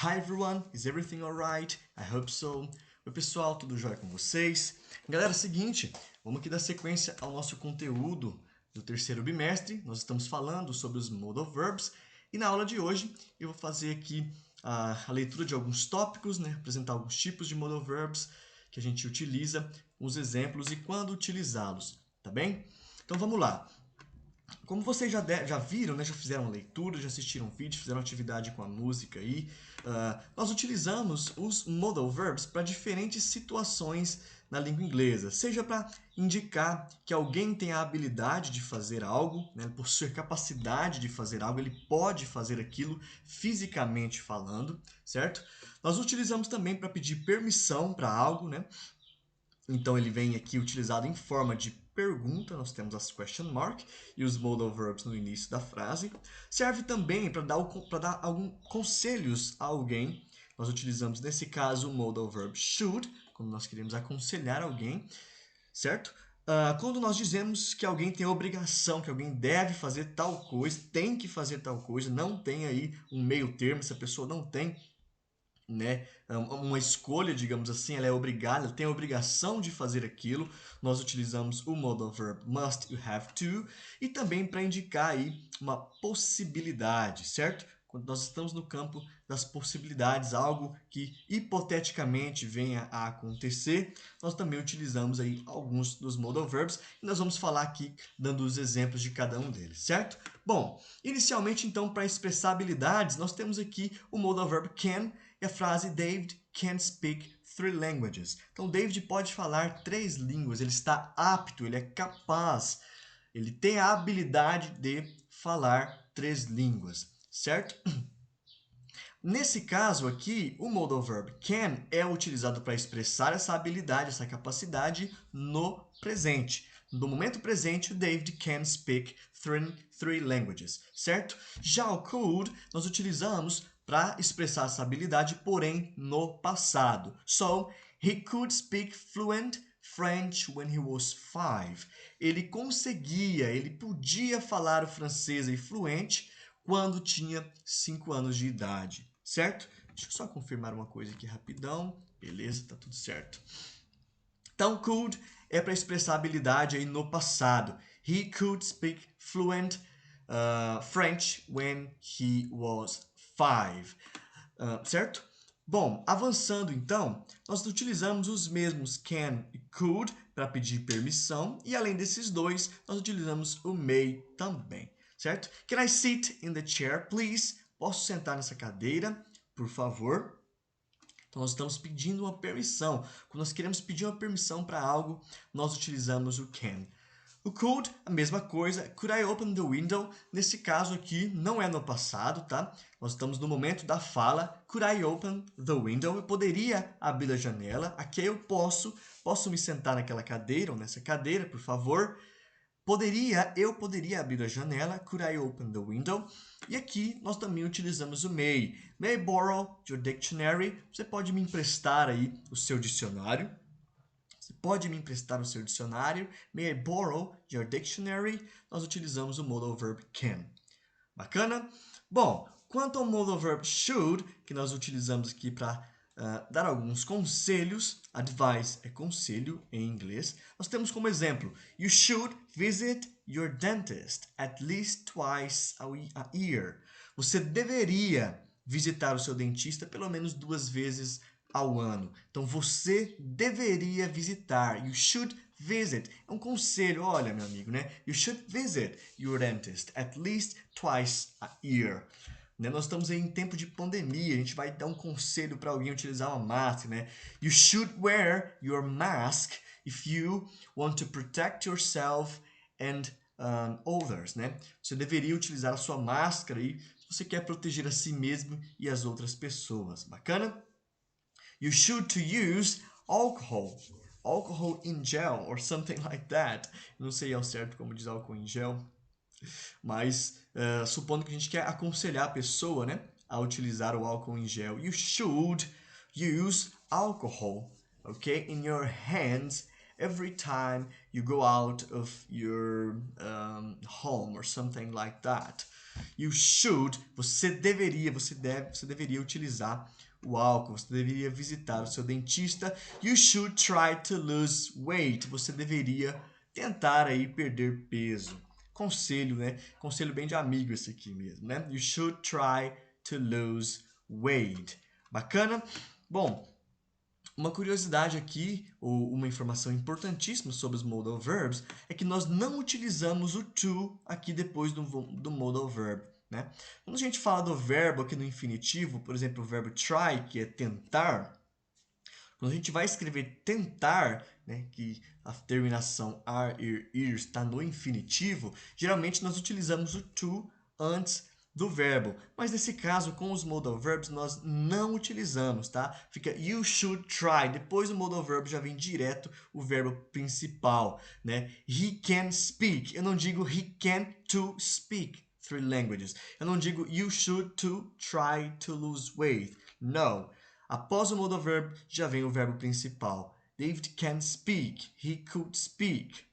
Hi everyone, is everything alright? I hope so. Oi pessoal, tudo jóia com vocês? Galera, é o seguinte, vamos aqui dar sequência ao nosso conteúdo do terceiro bimestre. Nós estamos falando sobre os modal verbs e na aula de hoje eu vou fazer aqui a leitura de alguns tópicos, né? Apresentar alguns tipos de modal verbs que a gente utiliza, os exemplos e quando utilizá-los, tá bem? Então vamos lá. Como vocês já viram, né, já fizeram leitura, já assistiram vídeo, fizeram atividade com a música aí, nós utilizamos os modal verbs para diferentes situações na língua inglesa. Seja para indicar que alguém tem a habilidade de fazer algo, né, ele possui a capacidade de fazer algo, ele pode fazer aquilo fisicamente falando, certo? Nós utilizamos também para pedir permissão para algo, né? Então ele vem aqui utilizado em forma de pergunta, nós temos as question mark e os modal verbs no início da frase. Serve também para dar alguns conselhos a alguém. Nós utilizamos nesse caso o modal verb should, quando nós queremos aconselhar alguém, certo? Quando nós dizemos que alguém tem obrigação, que alguém deve fazer tal coisa, tem que fazer tal coisa, não tem aí um meio termo, essa pessoa não tem, né, uma escolha, digamos assim, ela é obrigada, ela tem a obrigação de fazer aquilo. Nós utilizamos o modal verb must, you have to, e também para indicar aí uma possibilidade, certo? Quando nós estamos no campo das possibilidades, algo que hipoteticamente venha a acontecer, nós também utilizamos aí alguns dos modal verbs e nós vamos falar aqui dando os exemplos de cada um deles, certo? Bom, inicialmente então para expressar habilidades, nós temos aqui o modal verb can e a frase David can speak 3 languages. Então, David pode falar 3 línguas, ele está apto, ele é capaz, ele tem a habilidade de falar 3 línguas, certo? Nesse caso aqui, o modal verb can é utilizado para expressar essa habilidade, essa capacidade no presente. No momento presente, o David can speak 3 languages, certo? Já o could, nós utilizamos para expressar essa habilidade, porém no passado. So, he could speak fluent French when he was 5. Ele conseguia, ele podia falar o francês fluente quando tinha 5 anos de idade, certo? Deixa eu só confirmar uma coisa aqui rapidão. Beleza, tá tudo certo. Então, could é para expressar habilidade aí no passado. He could speak fluent French when he was 5. Certo? Bom, avançando então, nós utilizamos os mesmos can e could para pedir permissão e além desses dois, nós utilizamos o may também, certo? Can I sit in the chair, please? Posso sentar nessa cadeira, por favor? Então, nós estamos pedindo uma permissão. Quando nós queremos pedir uma permissão para algo, nós utilizamos o can. O could, a mesma coisa. Could I open the window? Nesse caso aqui, não é no passado, tá? Nós estamos no momento da fala. Could I open the window? Eu poderia abrir a janela. Aqui eu posso me sentar naquela cadeira ou nessa cadeira, por favor? Eu poderia abrir a janela. Could I open the window? E aqui nós também utilizamos o may. May I borrow your dictionary? Você pode me emprestar aí o seu dicionário? Você pode me emprestar o seu dicionário? May I borrow your dictionary? Nós utilizamos o modal verb can. Bacana? Bom, quanto ao modal verb should, que nós utilizamos aqui para dar alguns conselhos, advice é conselho em inglês, nós temos como exemplo, you should visit your dentist at least twice a year. Você deveria visitar o seu dentista pelo menos 2 vezes ao ano. Então, você deveria visitar. You should visit. É um conselho. Olha, meu amigo, né? You should visit your dentist at least twice a year. Né? Nós estamos aí em tempo de pandemia. A gente vai dar um conselho para alguém utilizar uma máscara, né? You should wear your mask if you want to protect yourself and others, né? Você deveria utilizar a sua máscara aí se você quer proteger a si mesmo e as outras pessoas. Bacana? You should to use alcohol in gel or something like that. Não sei ao certo como diz álcool em gel, mas supondo que a gente quer aconselhar a pessoa, né, a utilizar o álcool em gel. You should use alcohol, okay, in your hands every time you go out of your home or something like that. You should, você deveria utilizar o álcool, você deveria visitar o seu dentista. You should try to lose weight. Você deveria tentar aí perder peso. Conselho, né? Conselho bem de amigo esse aqui mesmo, né? You should try to lose weight. Bacana? Bom, uma curiosidade aqui, ou uma informação importantíssima sobre os modal verbs, é que nós não utilizamos o to aqui depois do modal verb, né? Quando a gente fala do verbo aqui no infinitivo, por exemplo, o verbo try, que é tentar, quando a gente vai escrever tentar, né, que a terminação are, ir está no infinitivo, geralmente nós utilizamos o to antes do verbo. Mas nesse caso, com os modal verbs, nós não utilizamos, tá? Fica you should try. Depois do modal verb já vem direto o verbo principal, né? He can speak. Eu não digo he can to speak 3 languages. Eu não digo you should to try to lose weight. No. Após o modal verb, já vem o verbo principal. David can speak. He could speak.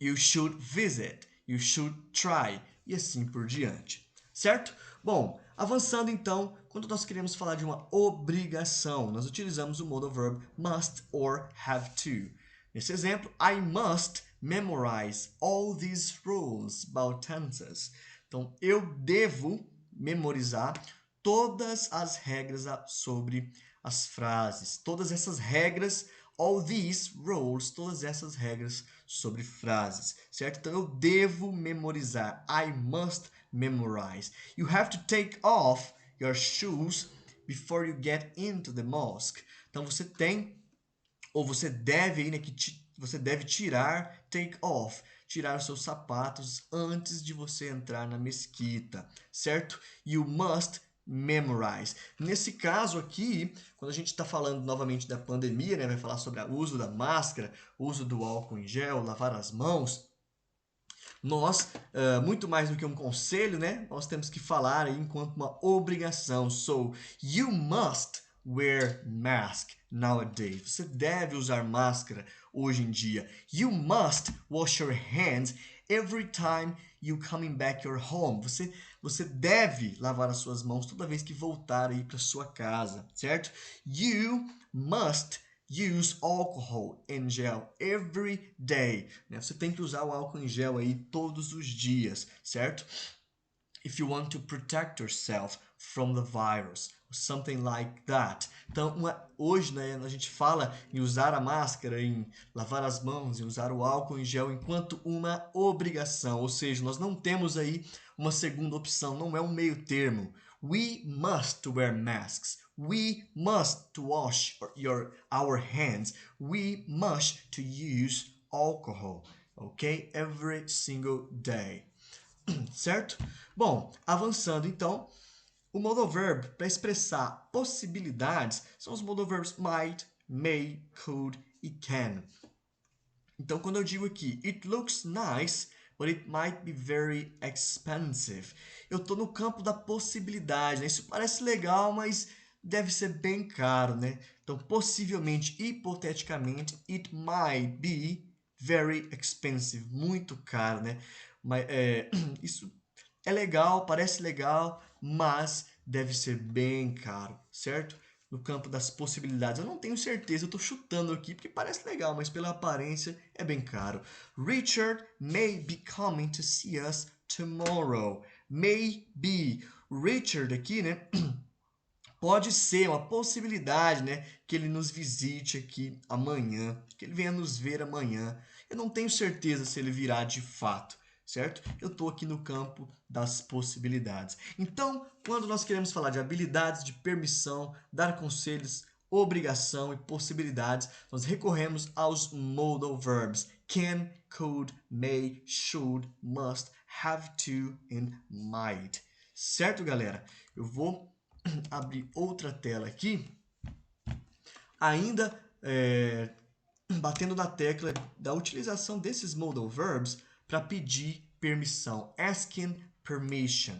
You should visit. You should try. E assim por diante. Certo? Bom, avançando então, quando nós queremos falar de uma obrigação, nós utilizamos o modal verb must or have to. Nesse exemplo, I must memorize all these rules about tenses. Então, eu devo memorizar todas as regras sobre as frases. Todas essas regras, all these rules, todas essas regras sobre frases, certo? Então eu devo memorizar. I must memorize. You have to take off your shoes before you get into the mosque. Então você tem, ou você deve, né, você deve tirar, take off, tirar os seus sapatos antes de você entrar na mesquita, certo? You must memorize. Nesse caso aqui, quando a gente está falando novamente da pandemia, né, vai falar sobre o uso da máscara, uso do álcool em gel, lavar as mãos, nós, muito mais do que um conselho, né, nós temos que falar aí enquanto uma obrigação. So, you must wear mask nowadays. Você deve usar máscara hoje em dia. You must wash your hands every time you coming back your home. Você deve lavar as suas mãos toda vez que voltar aí para sua casa, certo? You must use alcohol in gel every day. Você tem que usar o álcool em gel aí todos os dias, certo? If you want to protect yourself from the virus, something like that. Então, hoje, né, a gente fala em usar a máscara, em lavar as mãos, em usar o álcool em gel enquanto uma obrigação. Ou seja, nós não temos aí uma segunda opção, não é um meio termo. We must wear masks. We must to wash our hands. We must to use alcohol, okay? Every single day. Certo? Bom, avançando então, o modal verb para expressar possibilidades são os modal verbs might, may, could e can. Então, quando eu digo aqui, it looks nice, but it might be very expensive. Eu estou no campo da possibilidade, né? Isso parece legal, mas deve ser bem caro, né? Então, possivelmente, hipoteticamente, it might be very expensive, muito caro, né? Mas, isso é legal, parece legal, mas deve ser bem caro, certo? No campo das possibilidades. Eu não tenho certeza, eu estou chutando aqui porque parece legal, mas pela aparência é bem caro. Richard may be coming to see us tomorrow. May be. Richard aqui, né? Pode ser uma possibilidade, né? Que ele nos visite aqui amanhã, que ele venha nos ver amanhã. Eu não tenho certeza se ele virá de fato, certo? Eu estou aqui no campo das possibilidades. Então, quando nós queremos falar de habilidades, de permissão, dar conselhos, obrigação e possibilidades, nós recorremos aos modal verbs can, could, may, should, must, have to and might. Certo, galera? Eu vou abrir outra tela aqui, ainda batendo na tecla da utilização desses modal verbs para pedir permissão, asking permission,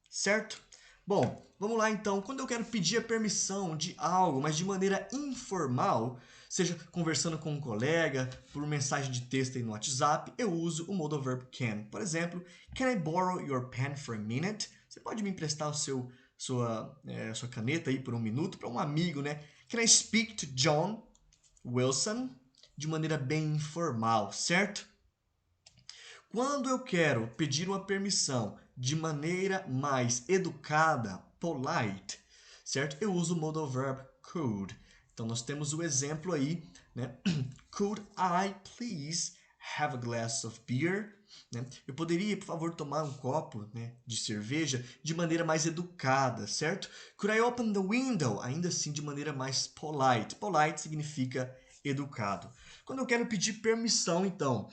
certo? Bom, vamos lá então. Quando eu quero pedir a permissão de algo, mas de maneira informal, seja conversando com um colega, por mensagem de texto aí no WhatsApp, eu uso o modal verb can. Por exemplo, can I borrow your pen for a minute? Você pode me emprestar sua caneta aí por um minuto para um amigo, né? Can I speak to John Wilson? De maneira bem informal, certo? Quando eu quero pedir uma permissão de maneira mais educada, polite, certo? Eu uso o modal verb could. Então nós temos o exemplo aí, né? Could I please have a glass of beer? Né? Eu poderia, por favor, tomar um copo, né, de cerveja de maneira mais educada, certo? Could I open the window? Ainda assim, de maneira mais polite. Polite significa educado. Quando eu quero pedir permissão, então,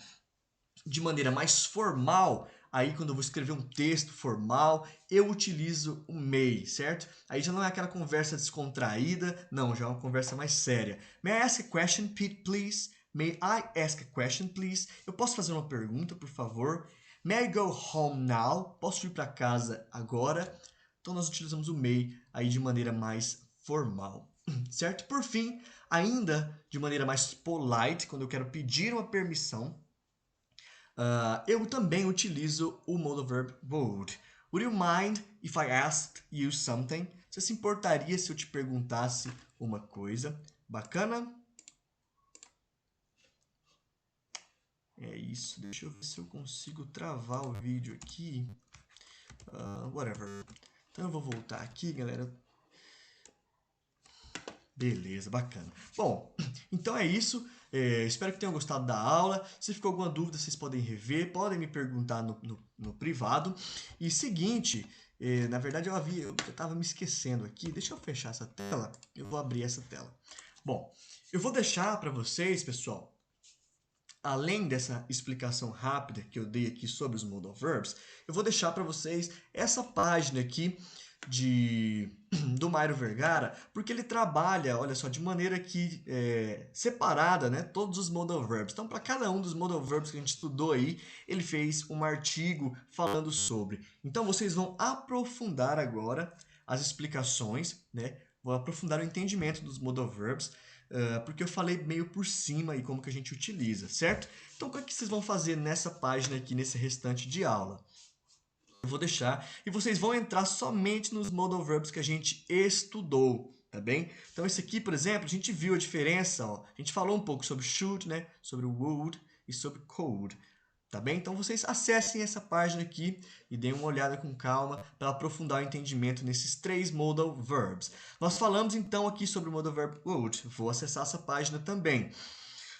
de maneira mais formal, aí quando eu vou escrever um texto formal, eu utilizo o may, certo? Aí já não é aquela conversa descontraída, não, já é uma conversa mais séria. May I ask a question, Pete, please? May I ask a question, please? Eu posso fazer uma pergunta, por favor? May I go home now? Posso ir para casa agora? Então nós utilizamos o may aí de maneira mais formal, certo? Por fim, ainda de maneira mais polite, quando eu quero pedir uma permissão, eu também utilizo o modal verb would. Would you mind if I asked you something? Você se importaria se eu te perguntasse uma coisa? Bacana? É isso. Deixa eu ver se eu consigo travar o vídeo aqui. Whatever. Então eu vou voltar aqui, galera. Beleza, bacana. Bom, então é isso. Espero que tenham gostado da aula. Se ficou alguma dúvida, vocês podem rever, podem me perguntar no privado. E seguinte, na verdade eu estava me esquecendo aqui. Deixa eu fechar essa tela. Eu vou abrir essa tela. Bom, eu vou deixar para vocês, pessoal, além dessa explicação rápida que eu dei aqui sobre os modal verbs, eu vou deixar para vocês essa página aqui do Mairo Vergara, porque ele trabalha, olha só, de maneira que separada, né, todos os modal verbs. Então, para cada um dos modal verbs que a gente estudou aí, ele fez um artigo falando sobre. Então, vocês vão aprofundar agora as explicações, né, vão aprofundar o entendimento dos modal verbs, porque eu falei meio por cima e como que a gente utiliza, certo? Então, o que vocês vão fazer nessa página aqui, nesse restante de aula? Eu vou deixar e vocês vão entrar somente nos modal verbs que a gente estudou, tá bem? Então, esse aqui, por exemplo, a gente viu a diferença, ó. A gente falou um pouco sobre should, né? Sobre would e sobre could, tá bem? Então, vocês acessem essa página aqui e deem uma olhada com calma para aprofundar o entendimento nesses três modal verbs. Nós falamos, então, aqui sobre o modal verb would. Vou acessar essa página também.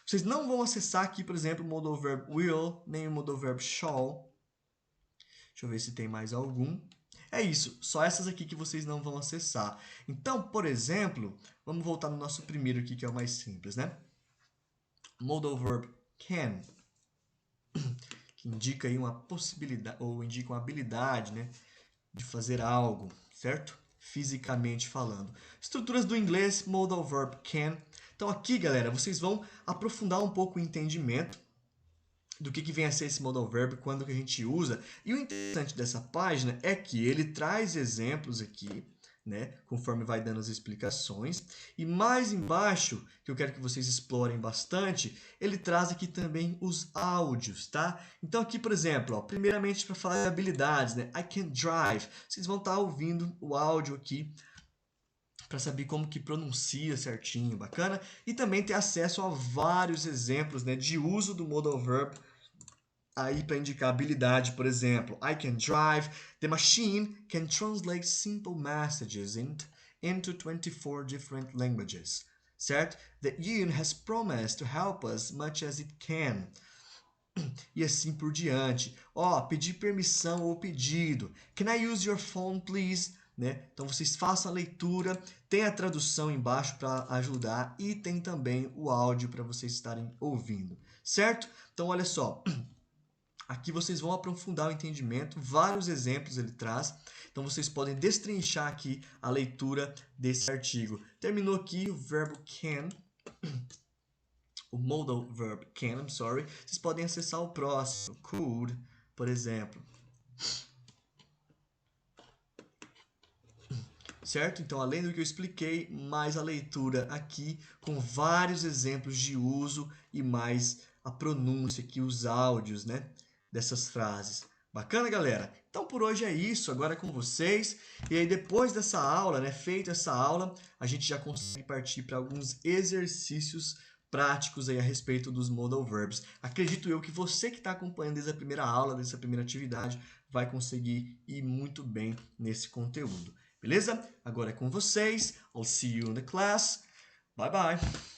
Vocês não vão acessar aqui, por exemplo, o modal verb will, nem o modal verb shall. Deixa eu ver se tem mais algum. É isso, só essas aqui que vocês não vão acessar. Então, por exemplo, vamos voltar no nosso primeiro aqui, que é o mais simples, né? Modal verb can, que indica aí uma possibilidade, ou indica uma habilidade, né, de fazer algo, certo? Fisicamente falando. Estruturas do inglês, modal verb can. Então aqui, galera, vocês vão aprofundar um pouco o entendimento do que vem a ser esse modal verb, quando que a gente usa. E o interessante dessa página é que ele traz exemplos aqui, né, conforme vai dando as explicações. E mais embaixo, que eu quero que vocês explorem bastante, ele traz aqui também os áudios, tá? Então aqui, por exemplo, ó, primeiramente para falar de habilidades, né, I can drive. Vocês vão estar ouvindo o áudio aqui para saber como que pronuncia certinho, bacana? E também ter acesso a vários exemplos, né, de uso do modal verb aí para indicar habilidade, por exemplo, I can drive. The machine can translate simple messages into 24 different languages, certo? The union has promised to help us much as it can. E assim por diante. Ó, pedir permissão ou pedido. Can I use your phone, please? Né? Então vocês façam a leitura, tem a tradução embaixo para ajudar e tem também o áudio para vocês estarem ouvindo, certo? Então olha só, aqui vocês vão aprofundar o entendimento, vários exemplos ele traz, então vocês podem destrinchar aqui a leitura desse artigo. Terminou aqui o verbo can, o modal verb can, I'm sorry. Vocês podem acessar o próximo, could, por exemplo. certo? Então, além do que eu expliquei, mais a leitura aqui com vários exemplos de uso e mais a pronúncia aqui, os áudios, né, dessas frases. Bacana, galera? Então, por hoje é isso. Agora é com vocês. E aí, depois dessa aula, né, feita essa aula, a gente já consegue partir para alguns exercícios práticos aí a respeito dos modal verbs. Acredito eu que você que está acompanhando desde a primeira aula, dessa primeira atividade, vai conseguir ir muito bem nesse conteúdo. Beleza? Agora é com vocês. I'll see you in the class. Bye bye.